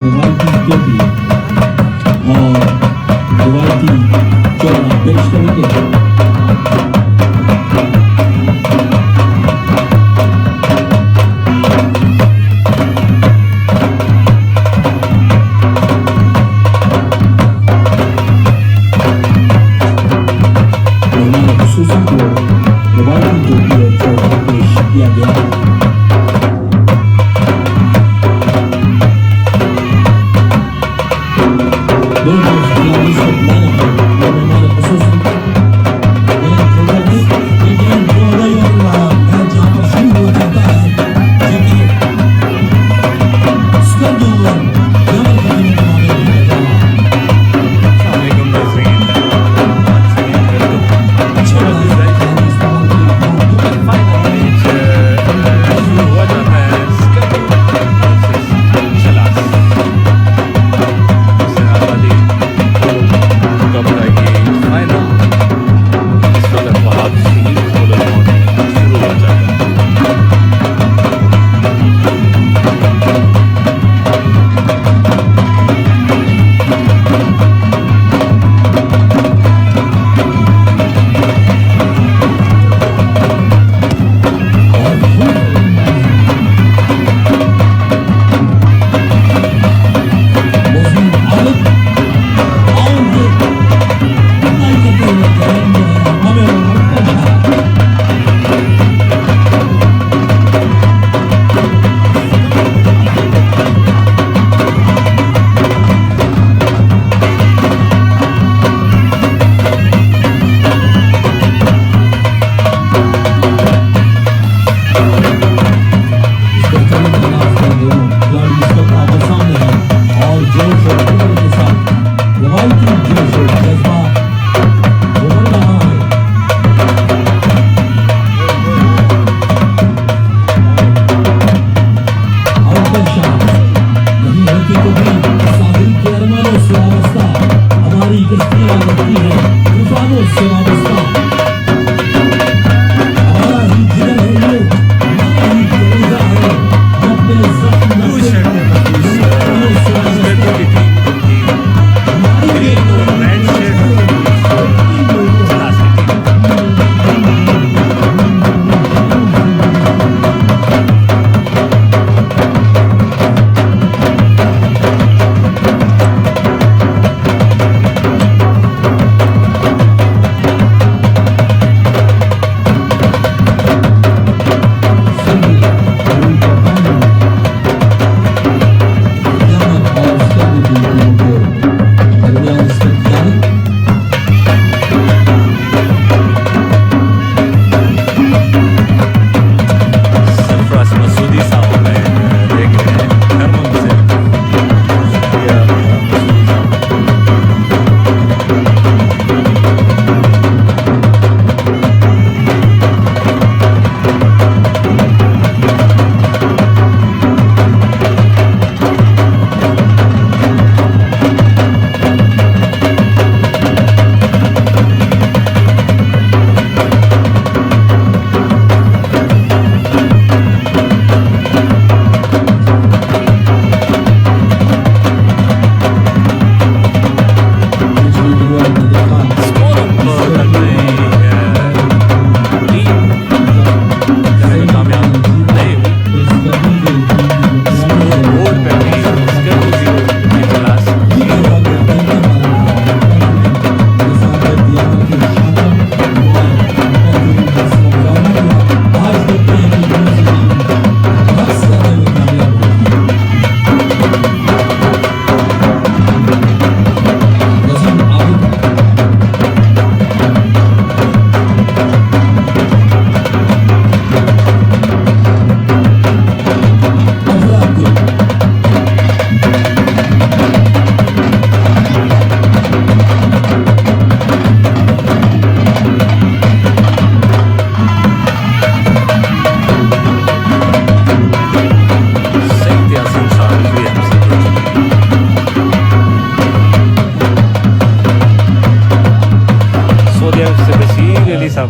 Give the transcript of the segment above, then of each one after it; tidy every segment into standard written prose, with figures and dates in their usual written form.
रवायती टोपी और रवायती चोला पेश करेंगे।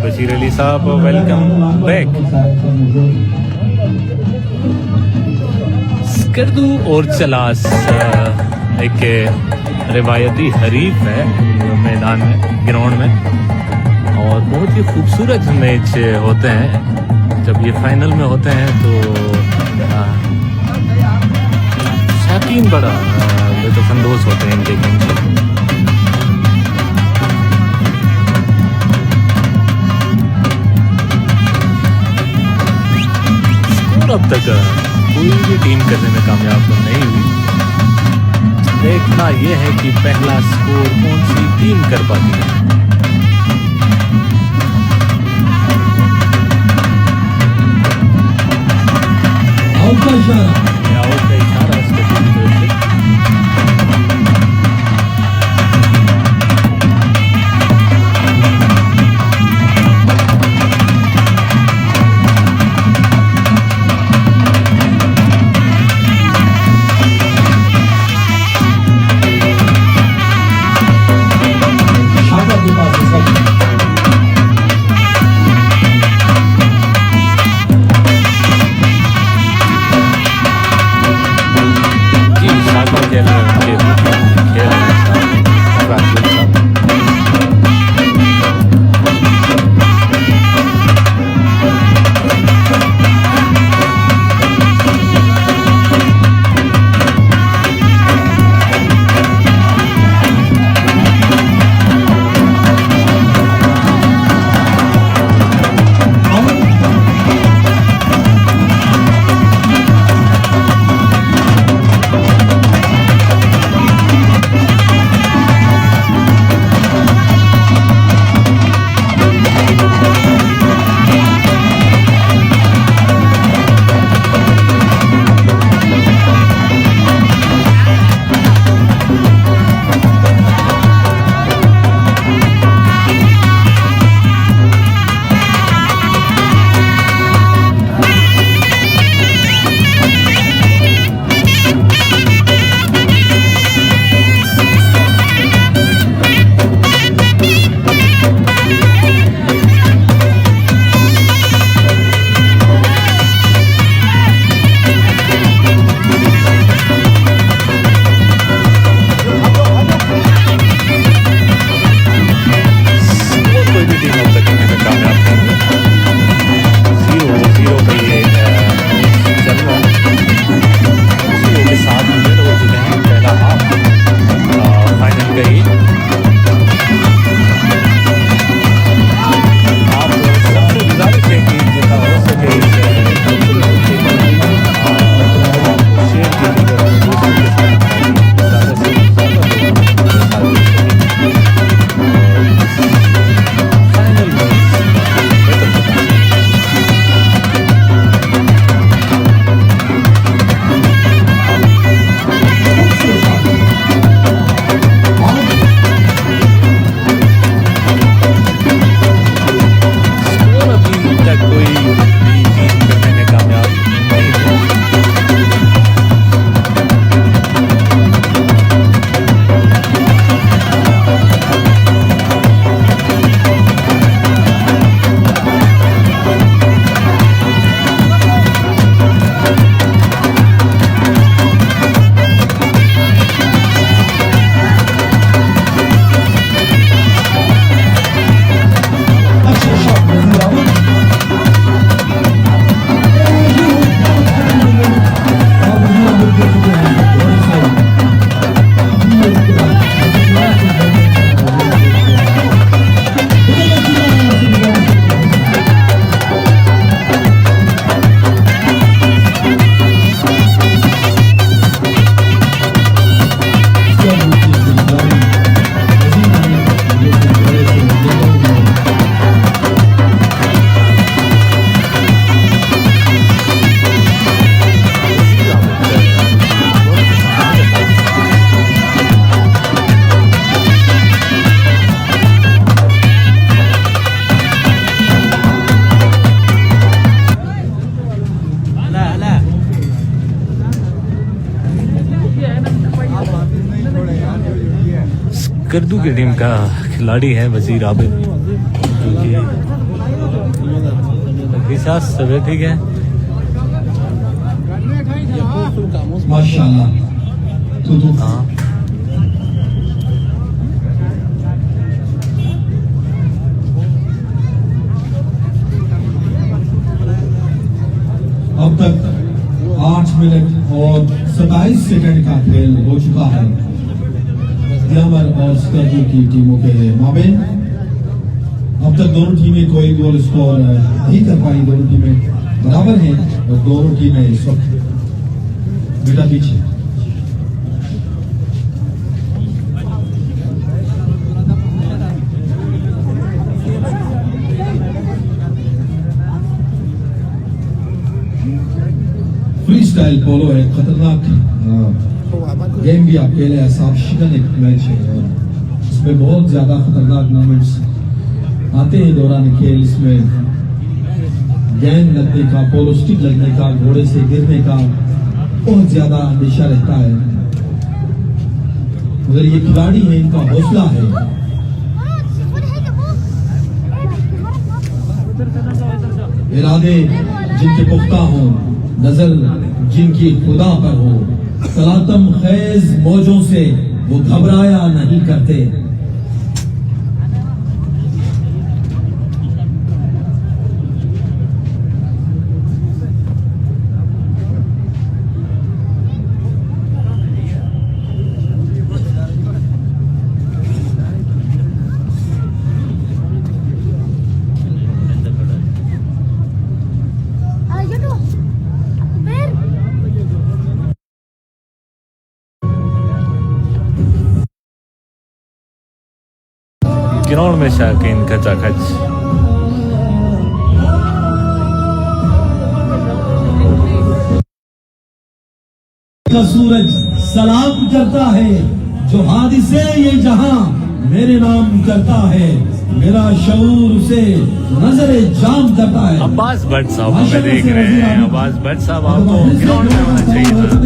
Bashir Ali Saab, welcome back. Skardu और चिलास एक रिवायती हरीफ है मैदान में, ग्राउंड में, और बहुत ही खूबसूरत मैच होते हैं। जब ये फाइनल में होते हैं तो शौकीन बड़ा लुत्फानंदोज होते हैं इनके गेम से। स्कोर अब तक कोई भी टीम करने में कामयाब नहीं हुई। देखना यह है कि पहला स्कोर कौन सी टीम कर पाती है। आउट का इशारा उसके टीम की तरफ से। स्कर्दू की टीम का खिलाड़ी है वजीर आबिद, जो कि ठीक है। माशाल्लाह। तो हाँ अब तक 8 मिनट और 27 सेकंड का खेल हो चुका है ग्लैमर और स्कर्दू की टीमों के माबेन। अब तक दोनों टीमें कोई गोल स्कोर नहीं कर पाई। दोनों टीमें बराबर हैं और दोनों टीमें इस वक्त बेटा पीछे। फ्री स्टाइल पोलो है, खतरनाक गेम भी आपके लिए हिसाब शिकन एक मैच है और इसमें बहुत ज्यादा खतरनाक मोमेंट्स आते हैं दौरान खेल। इसमें गेंद लगने का, पोलो स्टिक लगने का, घोड़े से गिरने का बहुत ज्यादा अंदेशा रहता है। मगर ये खिलाड़ी है, इनका हौसला है। इरादे जिनके पुख्ता हो, नजर जिनकी खुदा पर हो, तलातम खैज मौजों से वो घबराया नहीं करते। ग्राउंड में शाकीन खचाखच। का सूरज सलाम करता है, जो हादिसे ये जहां मेरे नाम करता है, मेरा शऊर उसे नजरे जाम करता है। अब्बास भट्ट साहब हमें देख रहे हैं। अब्बास भट्ट साहब आपको ग्राउंड में होना चाहिए था।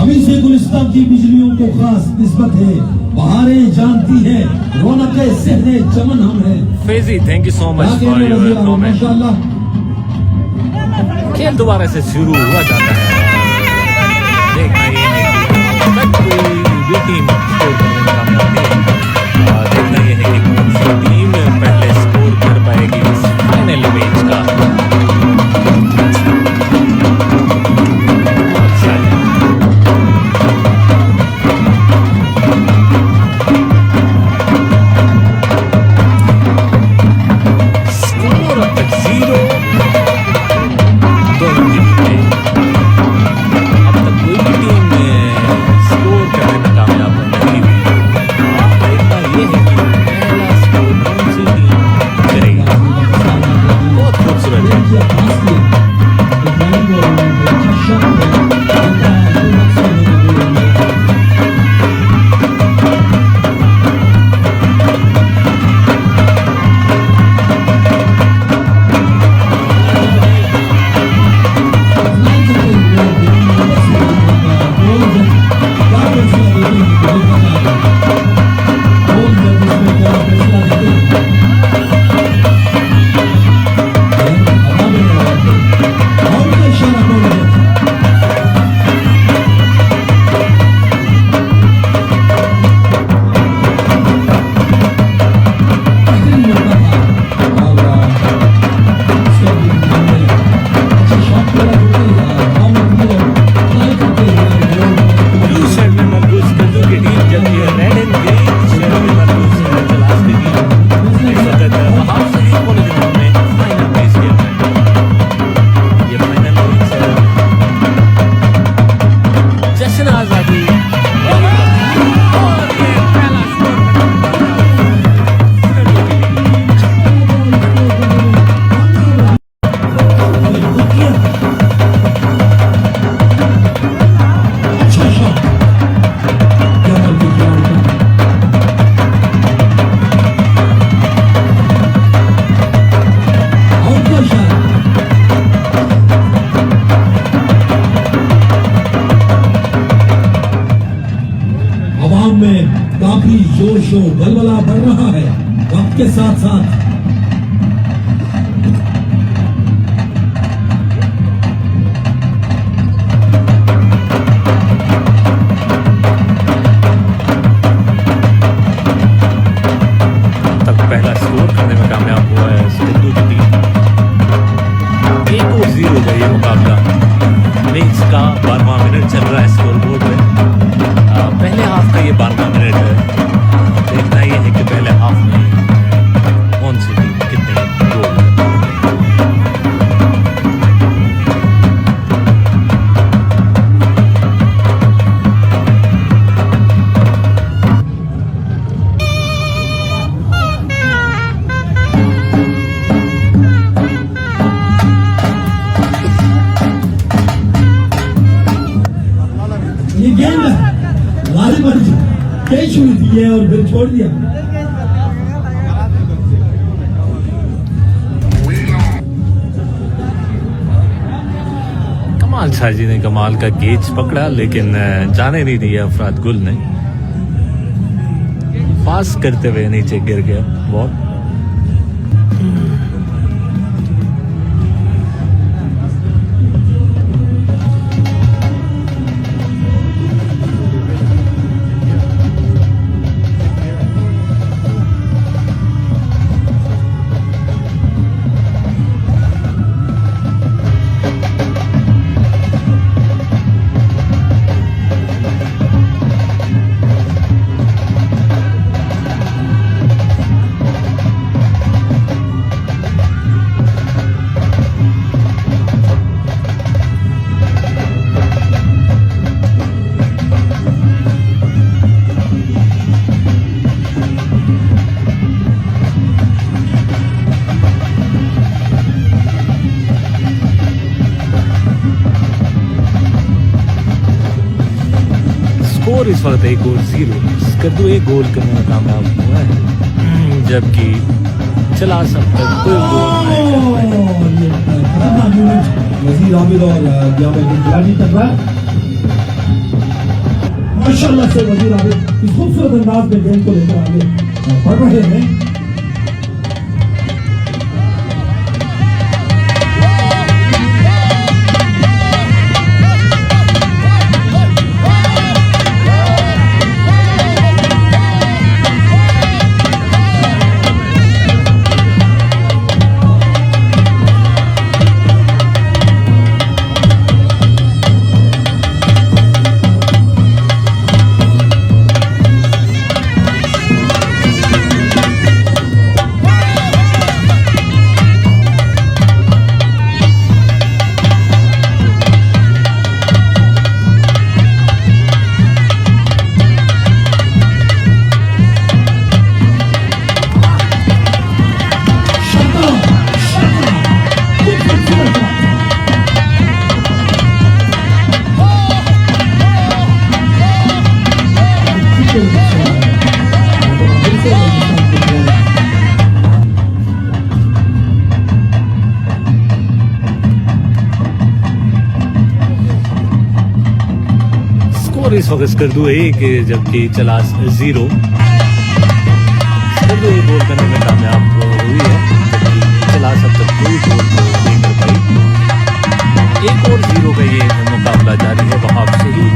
अभी से गुलिस्तान की बिजलियों को खास निस्बत है, बहारें जानती है, रौनकें सहने चमन हम है। फेजी thank you so much for your comment. खेल दोबारा से शुरू हुआ जाता है। देखना ये है कि कोई भी टीम स्कोर करने में कामयाब नहीं है। देखना ये है कि कौन सी टीम पहले स्कोर कर पाएगी इस फाइनल मैच का। जोशो बलबला बढ़ रहा है वक्त के साथ साथ। चल रहा है स्कोर बोर्ड में। पहले हाफ का ये 12वां मिनट है। देखना ये है कि पहले हाफ में कौन सी टीम कितने गोल। ये गेंद लाली बन तेज हुई थी ये और फिर छोड़ दिया। कमाल साजिद ने कमाल का गेज पकड़ा, लेकिन जाने नहीं दिया अफराद गुल ने। पास करते हुए नीचे गिर गया बॉल। इस वक्त 1-0 स्कर्दू एक गोल करने में कामयाब हुआ है, जबकि चला सब तक कोई गोल माशाल्लाह से वजीर आबिद इस खूबसूरत अंदाज में गेंद को लेकर आगे बढ़ रहे हैं। इस वक्त स्कर्दू 1 जबकि चलास 0। स्कर्दू गोल करने में कामयाब हुई है, जबकि चलास अब तक कोई गोल नहीं कर पाई। 1 और 0 का ये मुकाबला जारी है। वहां से ही